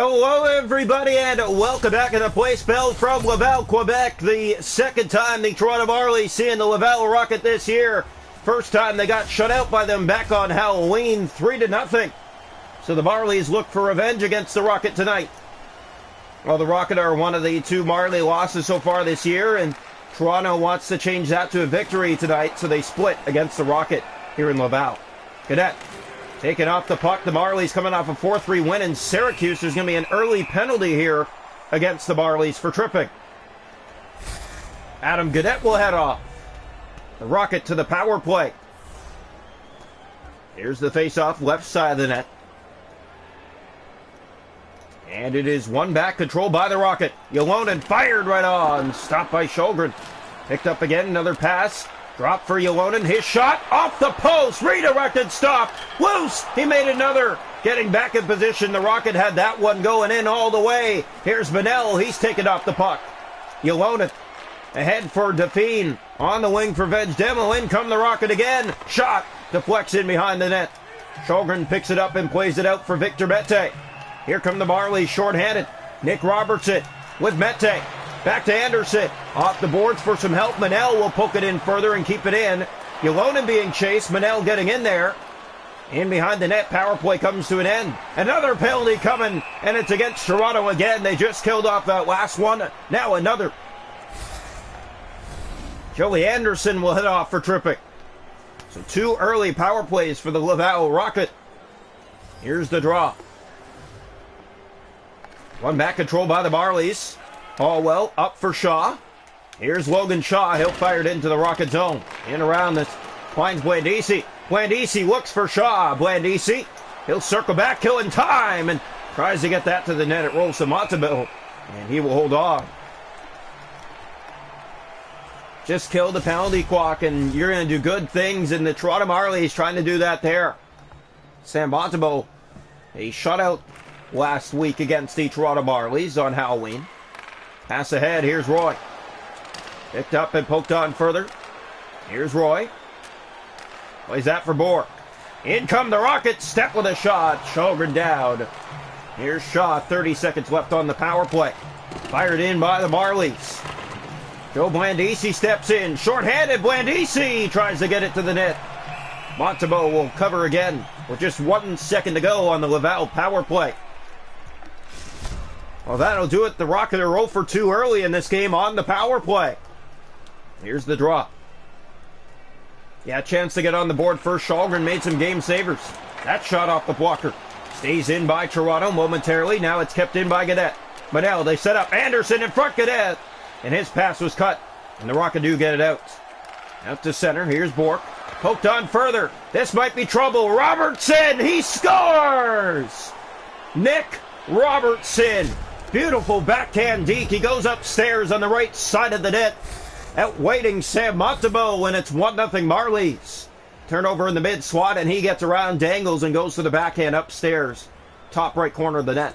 Hello everybody and welcome back to the Play Spell from Laval, Quebec. The second time the Toronto Marlies seeing the Laval Rocket this year. First time they got shut out by them back on Halloween, 3-0. So the Marlies look for revenge against the Rocket tonight. Well, the Rocket are one of the two Marley losses so far this year, and Toronto wants to change that to a victory tonight, so they split against the Rocket here in Laval. Cadet taking off the puck. The Marlies coming off a 4-3 win in Syracuse. There's going to be an early penalty here against the Marlies for tripping. Adam Gaudette will head off. The Rocket to the power play. Here's the face-off, left side of the net. And it is one back, controlled by the Rocket. Yolonen fired right on. Stopped by Sjögren. Picked up again, another pass. Drop for Yolonen. His shot off the post. Redirected, stop. Loose. He made another. Getting back in position. The Rocket had that one going in all the way. Here's Manel. He's taken off the puck. Yolonen ahead for Define. On the wing for Veg Demo. In come the Rocket again. Shot. Deflects in behind the net. Sjögren picks it up and plays it out for Victor Mete. Here come the Marlies shorthanded. Nick Robertson with Mete. Back to Anderson. Off the boards for some help. Manel will poke it in further and keep it in. Yolonen being chased. Manel getting in there. In behind the net. Power play comes to an end. Another penalty coming. And it's against Toronto again. They just killed off that last one. Now another. Joey Anderson will head off for tripping. So two early power plays for the Laval Rocket. Here's the draw. One back controlled by the Marlies. Hallwell up for Shaw. Here's Logan Shaw. He'll fire it into the Rocket zone. In around this. Finds Blandisi. Blandisi looks for Shaw. Blandisi. He'll circle back, killing time. And tries to get that to the net. It rolls to Montembeau. And he will hold on. Just kill the penalty clock and you're going to do good things. And the Toronto Marlies trying to do that there. Sam Montembeau, a shutout last week against the Toronto Marlies on Halloween. Pass ahead, here's Roy. Picked up and poked on further. Here's Roy. Plays that for Bork. In come the Rockets, step with a shot. Sjögren down. Here's Shaw, 30 seconds left on the power play. Fired in by the Marlies. Joe Blandisi steps in. Short-handed Blandisi tries to get it to the net. Montembeau will cover again with just 1 second to go on the Laval power play. Well, that'll do it. The Rocket are 0 for 2 early in this game on the power play. Here's the draw. Yeah, chance to get on the board first. Sjögren made some game savers. That shot off the blocker. Stays in by Toronto momentarily. Now it's kept in by Gaudette. Manel, they set up Anderson in front. Gaudette. And his pass was cut. And the Rocket do get it out. Out to center. Here's Bork. Poked on further. This might be trouble. Robertson. He scores. Nick Robertson. Beautiful backhand deke. He goes upstairs on the right side of the net. Outwaiting Sam Montembeau, and it's 1-0 Marlies. Turnover in the mid slot, and he gets around, dangles, and goes to the backhand upstairs. Top right corner of the net.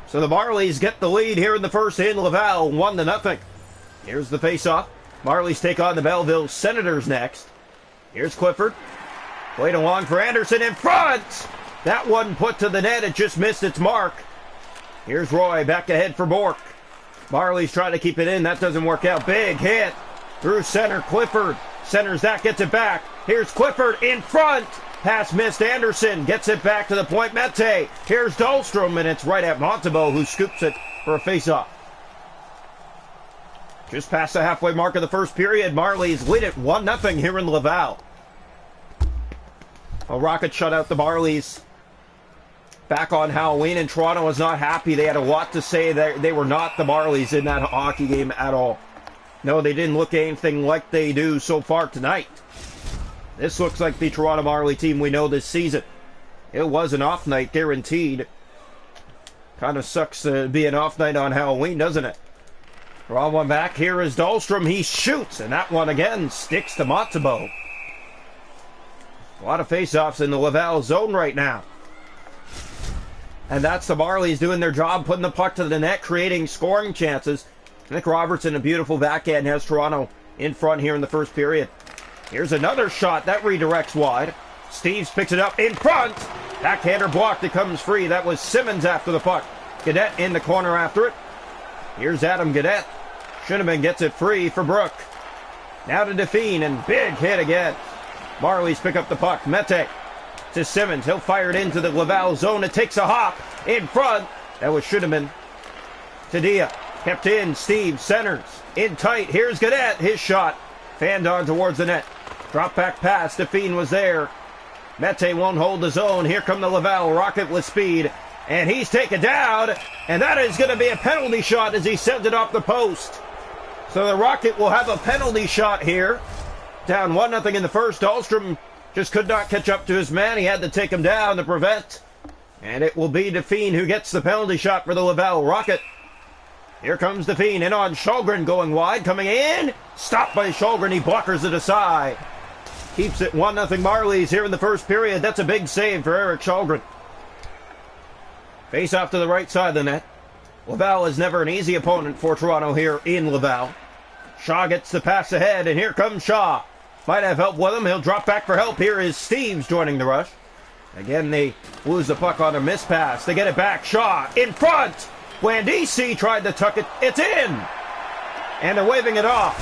So the Marlies get the lead here in the first in Laval, 1-0. Here's the face-off. Marlies take on the Belleville Senators next. Here's Clifford. Played along for Anderson in front. That one put to the net. It just missed its mark. Here's Roy back ahead for Bork. Marlies trying to keep it in. That doesn't work out. Big hit through center. Clifford centers that, gets it back. Here's Clifford in front. Pass missed. Anderson gets it back to the point. Mete. Here's Dahlstrom, and it's right at Montembeau, who scoops it for a face-off. Just past the halfway mark of the first period. Marlies lead it 1-0 here in Laval. Well, Rocket shut out the Marlies back on Halloween, and Toronto was not happy. They had a lot to say. They were not the Marlies in that hockey game at all. No, they didn't look anything like they do so far tonight. This looks like the Toronto Marley team we know this season. It was an off night, guaranteed. Kind of sucks to be an off night on Halloween, doesn't it? Draw one back. Here is Dahlstrom. He shoots, and that one again sticks to Montembeau. A lot of face-offs in the Laval zone right now. And that's the Marlies doing their job, putting the puck to the net, creating scoring chances. Nick Robertson, a beautiful backhand, has Toronto in front here in the first period. Here's another shot. That redirects wide. Steves picks it up in front. Backhander blocked. It comes free. That was Simmons after the puck. Gaudette in the corner after it. Here's Adam Gaudette. Shinneman gets it free for Brook. Now to Define, and big hit again. Marlies pick up the puck. Mete to Simmons. He'll fire it into the Laval zone. It takes a hop in front. That was Shinneman. To Dia. Kept in. Steve centers. In tight. Here's Gaudette. His shot. Fanned on towards the net. Drop back pass. Define was there. Mete won't hold the zone. Here come the Laval Rocket with speed. And he's taken down. And that is going to be a penalty shot as he sends it off the post. So the Rocket will have a penalty shot here. Down 1-0 in the first. Dahlstrom just could not catch up to his man. He had to take him down to prevent. And it will be Define who gets the penalty shot for the Laval Rocket. Here comes Define in on Shalgren going wide. Coming in. Stopped by Shalgren. He blockers it aside. Keeps it 1-0 Marlies here in the first period. That's a big save for Eric Shalgren. Face off to the right side of the net. Laval is never an easy opponent for Toronto here in Laval. Shaw gets the pass ahead, and here comes Shaw. Might have help with him. He'll drop back for help. Here is Steves joining the rush. Again, they lose the puck on a miss pass. They get it back. Shaw in front. Blandisi tried to tuck it. It's in. And they're waving it off.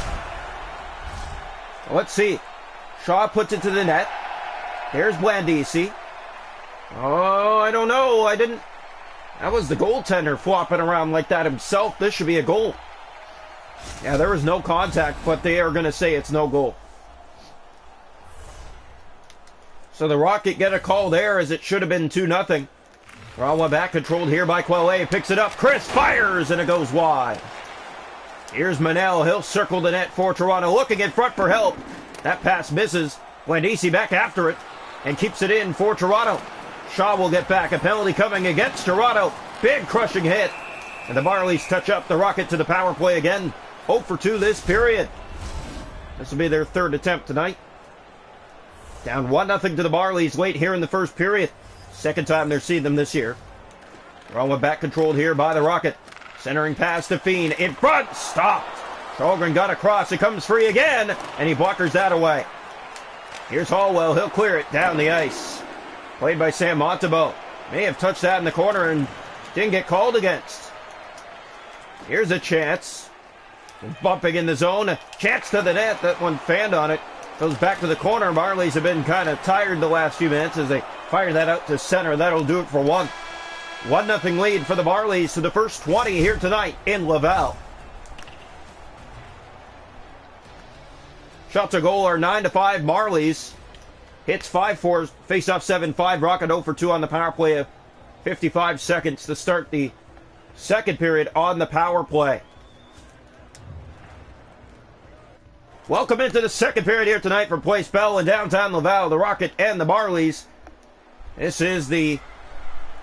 Let's see. Shaw puts it to the net. Here's Blandisi. Oh, I don't know. That was the goaltender flopping around like that himself. This should be a goal. Yeah, there was no contact, but they are going to say it's no goal. So the Rocket get a call there as it should have been 2-0. Rawa back controlled here by Quelle. Picks it up. Chris fires and it goes wide. Here's Manel. He'll circle the net for Toronto. Looking in front for help. That pass misses. Blandisi back after it and keeps it in for Toronto. Shaw will get back. A penalty coming against Toronto. Big crushing hit. And the Marlies touch up the Rocket to the power play again. 0 for 2 this period. This will be their third attempt tonight. Down 1-0 to the Marlies late here in the first period. Second time they're seeing them this year. Rawa back controlled here by the Rocket. Centering pass to Fiend. In front. Stopped. Shalgren got across. It comes free again. And he blockers that away. Here's Hallwell. He'll clear it down the ice. Played by Sam Montembeault. May have touched that in the corner and didn't get called against. Here's a chance. Bumping in the zone. A chance to the net. That one fanned on it. Goes back to the corner. Marlies have been kind of tired the last few minutes as they fire that out to center. That'll do it for one. 1-0 lead for the Marlies to the first 20 here tonight in Laval. Shots a goal are 9-5 Marlies. Hits 5-4, face-off 7-5. Rocket 0 for 2 on the power play of 55 seconds to start the second period on the power play. Welcome into the second period here tonight for Place Bell in downtown Laval, the Rocket and the Marlies. This is the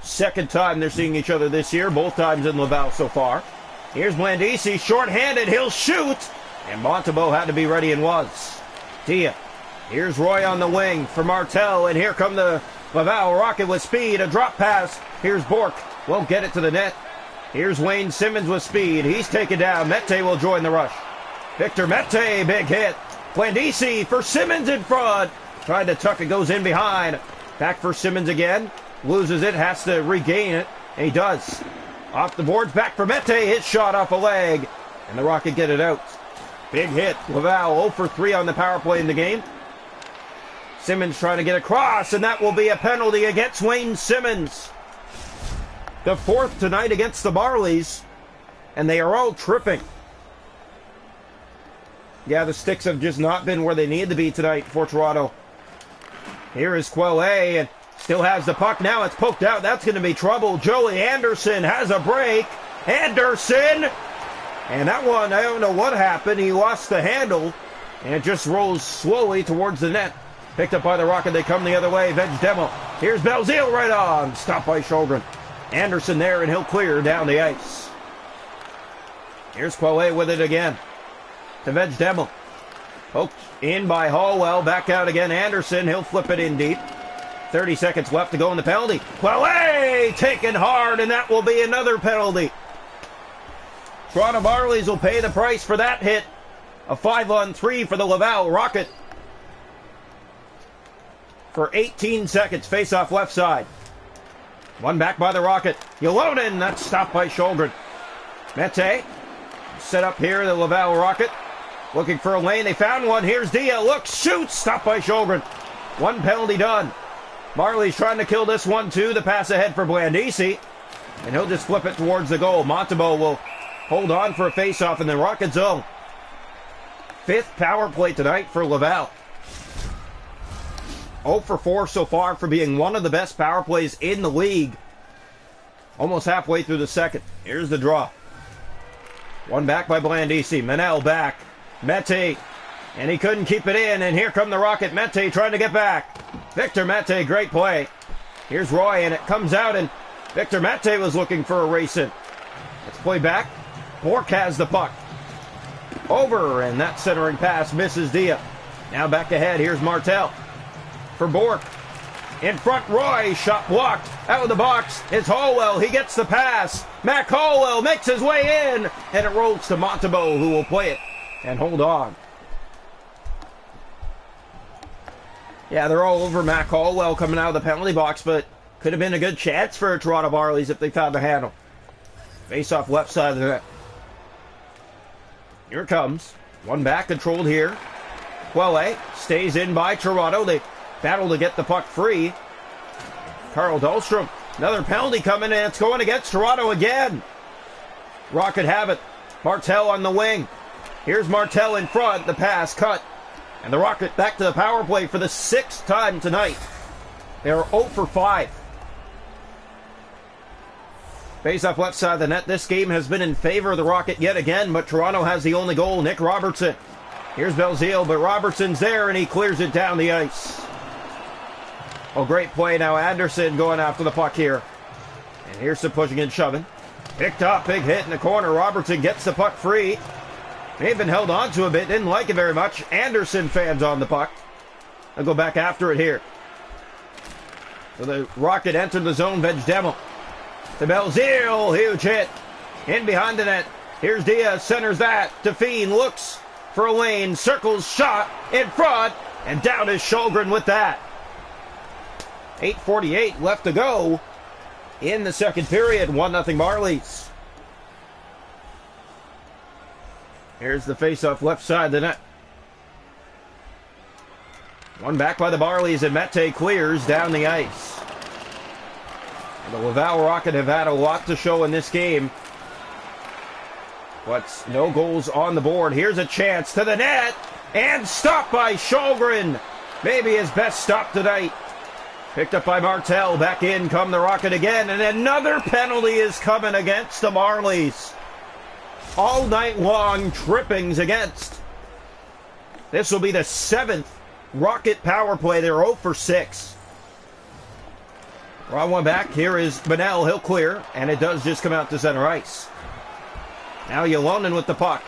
second time they're seeing each other this year, both times in Laval so far. Here's Blandisi, short-handed, he'll shoot, and Montembeault had to be ready and was. Dia. Here's Roy on the wing for Martel, and here come the Laval Rocket with speed, a drop pass. Here's Bork, won't get it to the net. Here's Wayne Simmons with speed, he's taken down. Mete will join the rush. Victor Mete, big hit. Blandisi for Simmons in front. Tried to tuck it, goes in behind. Back for Simmons again. Loses it, has to regain it. And he does. Off the boards, back for Mete. His shot off a leg. And the Rocket get it out. Big hit. Laval 0 for 3 on the power play in the game. Simmons trying to get across, and that will be a penalty against Wayne Simmons. The fourth tonight against the Marlies. And they are all tripping. Yeah, the sticks have just not been where they need to be tonight for Toronto. Here is Quelle, and still has the puck. Now it's poked out. That's going to be trouble. Joey Anderson has a break. Anderson! And that one, I don't know what happened. He lost the handle, and it just rolls slowly towards the net. Picked up by the Rocket. They come the other way. Veg demo. Here's Belzile right on. Stopped by Shalgren. Anderson there, and he'll clear down the ice. Here's Quelle with it again. To Veg demo. Poked in by Hallwell. Back out again. Anderson. He'll flip it in deep. 30 seconds left to go in the penalty. Quelle taken hard, and that will be another penalty. Toronto Marlies will pay the price for that hit. A 5-on-3 for the Laval Rocket. for 18 seconds. Face off left side. One back by the Rocket. Ylonen, that's stopped by Sholgren. Mete, set up here, the Laval Rocket. Looking for a lane, they found one. Here's Dia, looks, shoots, stopped by Sholgren. One penalty done. Marlies trying to kill this one too. The pass ahead for Blandisi. And he'll just flip it towards the goal. Montembeault will hold on for a face-off in the Rocket zone. 5th power play tonight for Laval. 0 for 4 so far for being one of the best power plays in the league. Almost halfway through the second. Here's the draw. One back by Blandisi. Manel back. Mete. And he couldn't keep it in. And here come the Rocket. Mete trying to get back. Victor Mete, great play. Here's Roy, and it comes out, and Victor Mete was looking for a race in. Let's play back. Bork has the puck. Over, and that centering pass misses Dia. Now back ahead. Here's Martel for Bork. In front, Roy. Shot blocked. Out of the box. It's Hallwell. He gets the pass. Mac Hallwell makes his way in, and it rolls to Montembeault, who will play it and hold on. Yeah, they're all over Mac Hallwell coming out of the penalty box, but could have been a good chance for Toronto Marlies if they found the handle. Face off left side of the net. Here it comes. One back, controlled here. Quelle stays in by Toronto. They battle to get the puck free. Carl Dahlstrom. Another penalty coming, and it's going against Toronto again. Rocket have it. Martel on the wing. Here's Martel in front. The pass cut. And the Rocket back to the power play for the 6th time tonight. They are 0 for 5. Face off left side of the net. This game has been in favor of the Rocket yet again, but Toronto has the only goal. Nick Robertson. Here's Belzile, but Robertson's there, and he clears it down the ice. Oh, great play now. Anderson going after the puck here. And here's some pushing and shoving. Picked up, big hit in the corner. Robertson gets the puck free. May have been held on to a bit, didn't like it very much. Anderson fans on the puck. They'll go back after it here. So the Rocket entered the zone, Vejdemel. To Belzile, huge hit. In behind the net. Here's Diaz, centers that. Define looks for a lane, circles, shot, in front, and down is Sholgren with that. 8:48 left to go in the second period. 1-0 Marlies. Here's the face-off left side of the net. One back by the Marlies, and Mete clears down the ice. The Laval Rocket have had a lot to show in this game, but no goals on the board. Here's a chance to the net, and stopped by Sholgren. Maybe his best stop tonight. Picked up by Martel. Back in come the Rocket again, and another penalty is coming against the Marlies. All night long, trippings against. This will be the 7th Rocket power play. They're 0 for 6. Wrong one back. Here is Manel. He'll clear, and it does just come out to center ice. Now Ylonen with the puck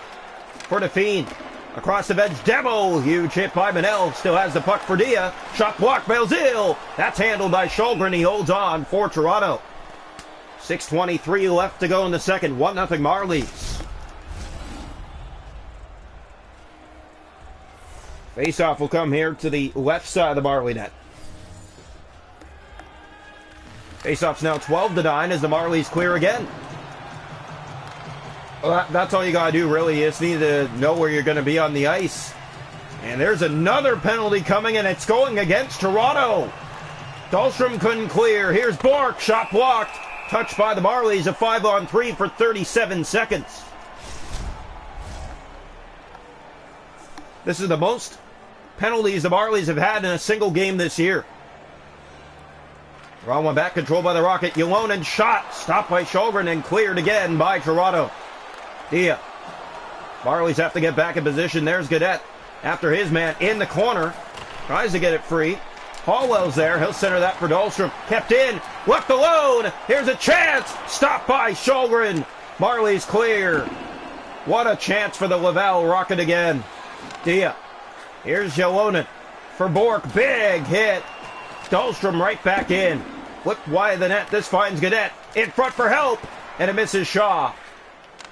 for Define. Across the bench, Demo. Huge hit by Manel. Still has the puck for Dia. Shot blocked, Belzile. That's handled by Sholgren. He holds on for Toronto. 6:23 left to go in the second. 1-0 Marlies. Face-off will come here to the left side of the Marley net. Face-off's now 12-9 as the Marlies clear again. Well, that's all you got to do, really. You just need to know where you're going to be on the ice. And there's another penalty coming, and it's going against Toronto. Dahlstrom couldn't clear. Here's Bork. Shot blocked. Touched by the Marlies. A 5-on-3 for 37 seconds. This is the most penalties the Marlies have had in a single game this year. Wrong one back, controlled by the Rocket. Ylonen shot, stopped by Sholgren and cleared again by Toronto. Dia. Marlies have to get back in position. There's Gaudette after his man in the corner. Tries to get it free. Hallwell's there. He'll center that for Dahlstrom. Kept in. Left alone. Here's a chance. Stopped by Sholgren. Marlies clear. What a chance for the Laval Rocket again. Dia. Here's Ylonen for Bork. Big hit. Dahlstrom right back in. Flipped wide of the net. This finds Gaudette. In front for help. And it misses Shaw.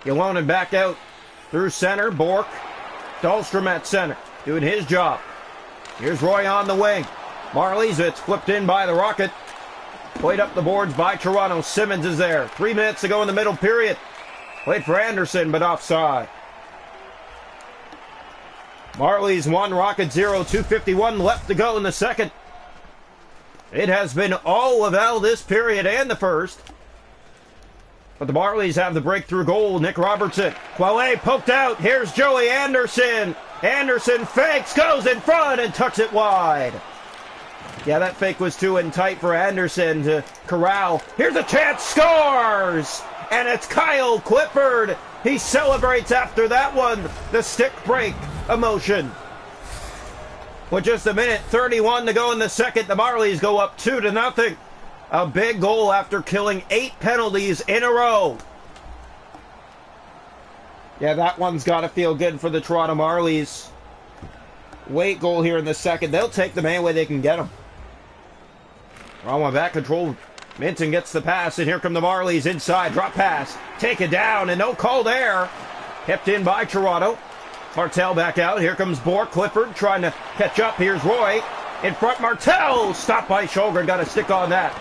Ylonen back out through center. Bork. Dahlstrom at center. Doing his job. Here's Roy on the wing. Marlies, it's flipped in by the Rocket. Played up the boards by Toronto. Simmons is there. 3 minutes to go in the middle period. Played for Anderson, but offside. Marlies 1, Rocket 0, 2:51 left to go in the second. It has been all Laval this period and the first. But the Marlies have the breakthrough goal. Nick Robertson. Quayle poked out. Here's Joey Anderson. Anderson fakes, goes in front, and tucks it wide. Yeah, that fake was too in tight for Anderson to corral. Here's a chance, scores! And it's Kyle Clifford. He celebrates after that one. The stick break emotion. With just a minute 31 to go in the second, the Marlies go up 2-0. A big goal after killing 8 penalties in a row. Yeah, that one's got to feel good for the Toronto Marlies. Late goal here in the second. They'll take them any way they can get them. Wrong one back control. Minton gets the pass, and here come the Marlies inside. Drop pass. Take it down, and no call there. Kept in by Toronto. Martel back out. Here comes Bork. Clifford trying to catch up. Here's Roy. In front, Martel. Stopped by Shulgren. Got a stick on that.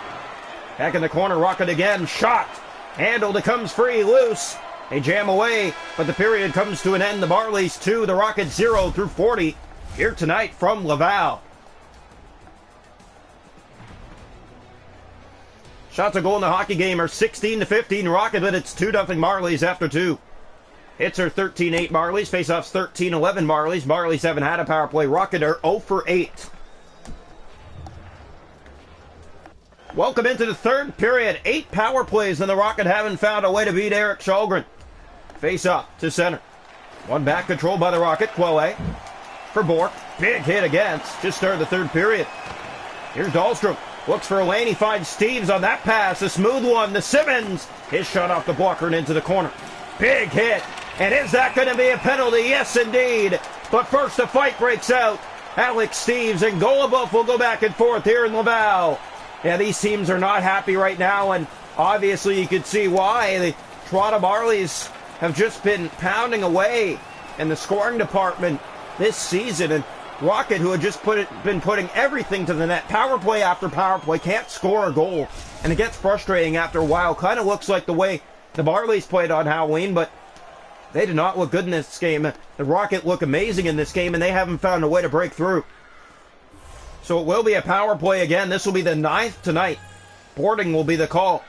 Back in the corner, Rocket again. Shot. Handled. It comes free. Loose. They jam away, but the period comes to an end. The Marlies 2, the Rocket 0 through 40. Here tonight from Laval. Shots a goal in the hockey game are 16-15 Rocket, but it's 2-0 Marlies after 2. Hits are 13-8 Marlies. Faceoffs 13-11 Marlies. Marlies haven't had a power play. Rocket are 0 for 8. Welcome into the third period. 8 power plays, and the Rocket haven't found a way to beat Eric Shulgren. Face up to center. One back controlled by the Rocket. Quayle for Bork. Big hit against. Just started the third period. Here's Dahlstrom. Looks for Lane. He finds Steves on that pass. A smooth one to Simmons. His shot off the blocker and into the corner. Big hit. And is that going to be a penalty? Yes, indeed. But first the fight breaks out. Alex Steves and Goluboff will go back and forth here in Laval. Yeah, these teams are not happy right now, and obviously you could see why. The Toronto Marlies have just been pounding away in the scoring department this season, and Rocket, who had just been putting everything to the net, power play after power play, can't score a goal, and it gets frustrating after a while. Kind of looks like the way the Marlies played on Halloween, but they did not look good in this game. The Rocket look amazing in this game, and they haven't found a way to break through. So it will be a power play again. This will be the 9th tonight. Boarding will be the call.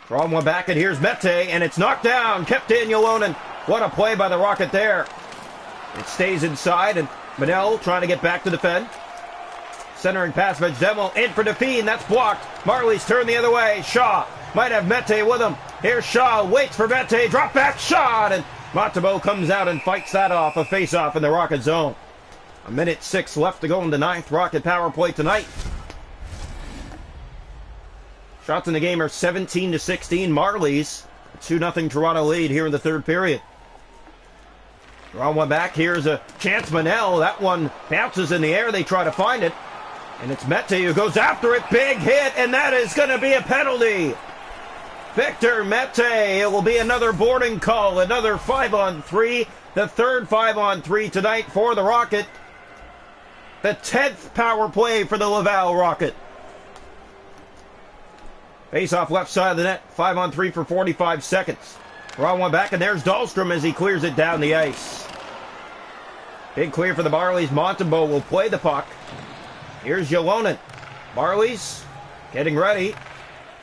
Drawn one back, and here's Mete, and it's knocked down. Kept in, Yolonen. What a play by the Rocket there. It stays inside, and Manel trying to get back to defend. Centering pass by Demel in for Define. That's blocked. Marlies turn the other way. Shaw might have Mete with him. Here's Shaw. Waits for Mete. Drop back shot. And Montembeault comes out and fights that off. A face-off in the Rocket zone. 1:06 left to go in the 9th Rocket power play tonight. Shots in the game are 17-16 Marlies. 2-0 Toronto lead here in the third period. Draw one back. Here's a chance. Manel. That one bounces in the air. They try to find it. And it's Mete who goes after it. Big hit. And that is going to be a penalty. Victor Mete. It will be another boarding call. Another 5-on-3. The third 5-on-3 tonight for the Rocket. The 10th power play for the Laval Rocket. Face off left side of the net. 5-on-3 for 45 seconds. Draw one back, and there's Dahlstrom as he clears it down the ice. Big clear for the Marlies. Montembeault will play the puck. Here's Yolonen. Marlies getting ready.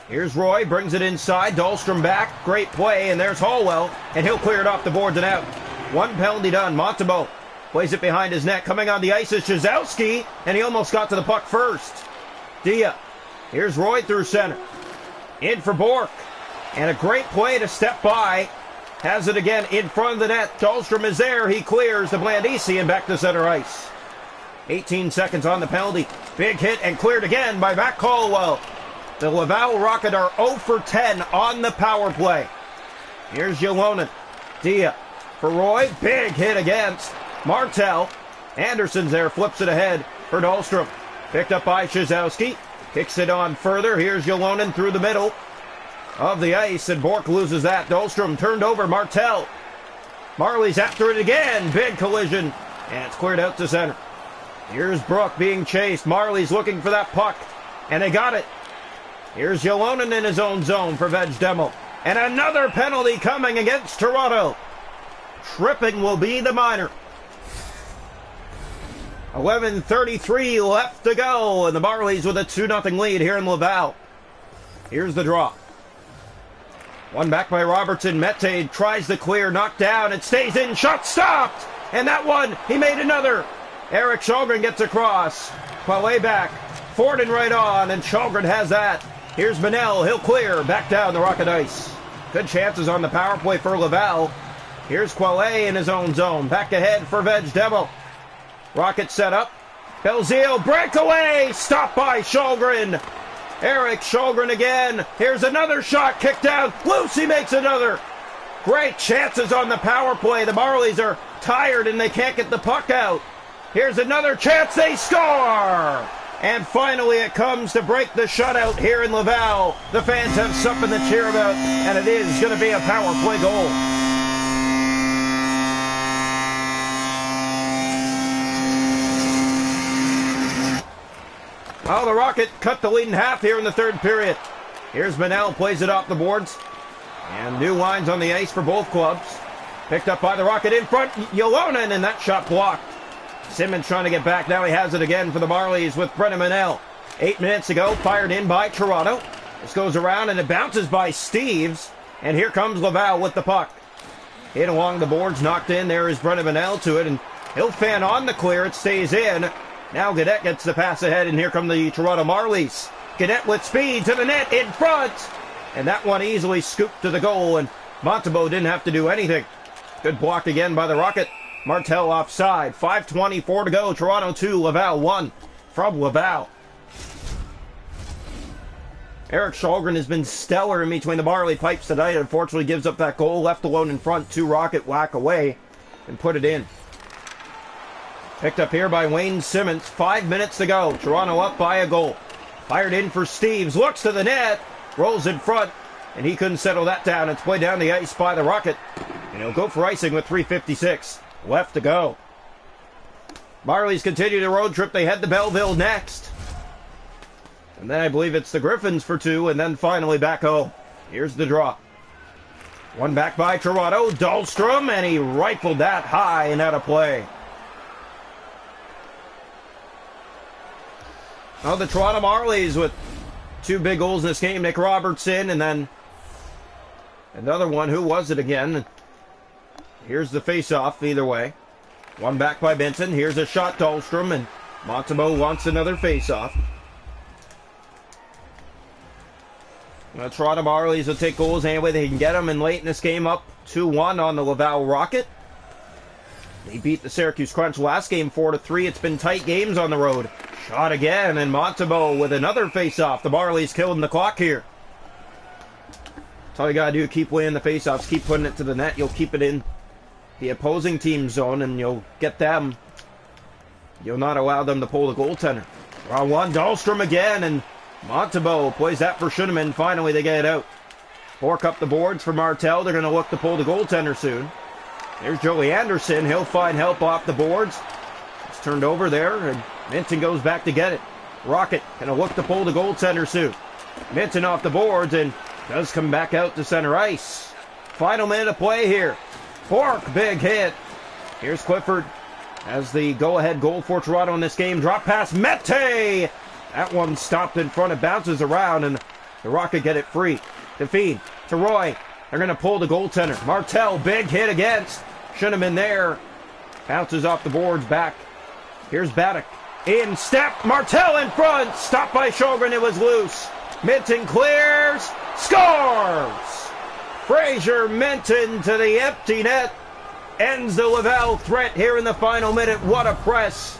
Here's Roy. Brings it inside. Dahlstrom back. Great play, and there's Hallwell, and he'll clear it off the boards and out. One penalty done. Montembeault plays it behind his net. Coming on the ice is Shazowski, and he almost got to the puck first. Dia. Here's Roy through center. In for Bork. And a great play to step by. Has it again in front of the net. Dahlstrom is there. He clears the Blandisi and back to center ice. 18 seconds on the penalty. Big hit and cleared again by Matt Caldwell. The Laval Rocket are 0 for 10 on the power play. Here's Yolonen. Dia for Roy. Big hit against Martel. Anderson's there. Flips it ahead for Dahlstrom. Picked up by Shazowski. Kicks it on further. Here's Yolonen through the middle of the ice, and Bork loses that. Dahlstrom turned over. Martel. Marlies after it again. Big collision, and it's cleared out to center. Here's Brook being chased. Marlies looking for that puck. And they got it. Here's Yolonen in his own zone for Vejdemel. And another penalty coming against Toronto. Tripping will be the minor. 11:33 left to go. And the Marlies with a 2-0 lead here in Laval. Here's the draw. One back by Robertson. Mete tries to clear. Knocked down. It stays in. Shot stopped. And that one, he made another. Eric Shalgren gets across. Way back. Forden right on. And Shalgren has that. Here's Manel. He'll clear. Back down the Rocket Ice. Good chances on the power play for Laval. Here's Quale in his own zone. Back ahead for Vejdemel. Rocket set up. Belzile breakaway. Stopped by Shalgren. Eric Shalgren again. Here's another shot. Kicked down. Lucy makes another. Great chances on the power play. The Marlies are tired and they can't get the puck out. Here's another chance. They score. And finally it comes to break the shutout here in Laval. The fans have something to cheer about, and it is going to be a power play goal. Well, the Rocket cut the lead in half here in the third period. Here's Manel, plays it off the boards. And new lines on the ice for both clubs. Picked up by the Rocket in front. Yolonen, and that shot blocked. Simmons trying to get back. Now he has it again for the Marlies with Brennan Manel. 8 minutes ago, fired in by Toronto. This goes around and it bounces by Steves. And here comes Laval with the puck. Hit along the boards, knocked in. There is Brennan Manel to it, and he'll fan on the clear. It stays in. Now Gaudette gets the pass ahead, and here come the Toronto Marlies. Gaudette with speed to the net in front. And that one easily scooped to the goal, and Montembeault didn't have to do anything. Good block again by the Rocket. Martel offside. 5:24 to go. Toronto 2, Laval 1 from Laval. Eric Shalgren has been stellar in between the Marley pipes tonight. Unfortunately gives up that goal. Left alone in front. 2 Rocket whack away and put it in. Picked up here by Wayne Simmons. 5 minutes to go. Toronto up by a goal. Fired in for Steves. Looks to the net. Rolls in front. And he couldn't settle that down. It's played down the ice by the Rocket. And he'll go for icing with 3:56 left to go. Marlies continue the road trip. They head to Belleville next. And then I believe it's the Griffins for 2. And then finally back home. Here's the draw. One back by Toronto. Dahlstrom. And he rifled that high and out of play. Oh, the Toronto Marlies with 2 big goals in this game. Nick Robertson, and then another one. Who was it again? Here's the face-off either way. One back by Benson. Here's a shot, Dahlstrom, and Montembeault wants another face-off. The Toronto Marlies will take goals any way they can get them, and late in this game up 2-1 on the Laval Rocket. They beat the Syracuse Crunch last game 4-3. It's been tight games on the road. Shot again, and Montembeault with another face-off. The Marlies killing the clock here. That's all you got to do. Keep winning the face-offs. Keep putting it to the net. You'll keep it in the opposing team zone, and you'll get them. You'll not allow them to pull the goaltender. Round 1, Dahlstrom again, and Montembeault plays that for Schoenemann. Finally, they get it out. Fork up the boards for Martel. They're going to look to pull the goaltender soon. There's Joey Anderson. He'll find help off the boards. It's turned over there, and Minton goes back to get it. Rocket going to look to pull the goaltender soon. Minton off the boards and does come back out to center ice. Final minute of play here. Fork, big hit. Here's Clifford as the go-ahead goal for Toronto in this game. Drop pass, Mete! That one stopped in front. It bounces around, and the Rocket get it free. To Fiend, to Roy. They're going to pull the goaltender. Martel, big hit against. Shouldn't have been there. Bounces off the boards back. Here's Baddock. In step. Martel in front. Stopped by Shalgren. It was loose. Minton clears. Scores! Fraser Minton to the empty net. Ends the Laval threat here in the final minute. What a press.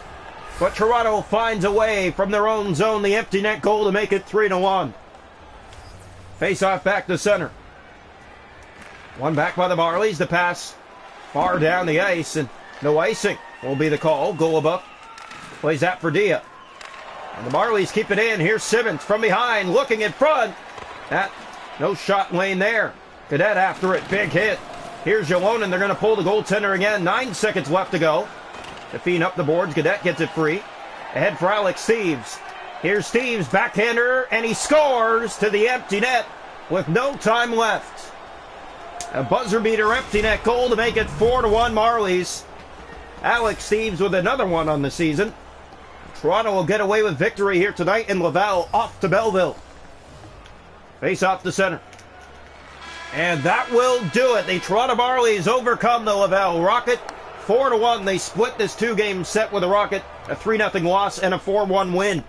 But Toronto finds a way from their own zone. The empty net goal to make it 3-1. Face off back to center. One back by the Marlies. The pass far down the ice, and no icing will be the call. Golubuff plays that for Dia. And the Marlies keep it in. Here's Simmons from behind, looking in front. That no shot lane there. Cadet after it. Big hit. Here's Yolonen. They're going to pull the goaltender again. 9 seconds left to go. The Fiend up the boards. Cadet gets it free. Ahead for Alex Steves. Here's Steves, backhander, and he scores to the empty net with no time left. A buzzer beater empty net goal to make it 4-1 Marlies. Alex Steves with another one on the season. Toronto will get away with victory here tonight in Laval, off to Belleville. Face off the center. And that will do it. The Toronto Marlies overcome the Laval Rocket. 4-1. They split this two-game set with the Rocket. A 3-0 loss and a 4-1 win.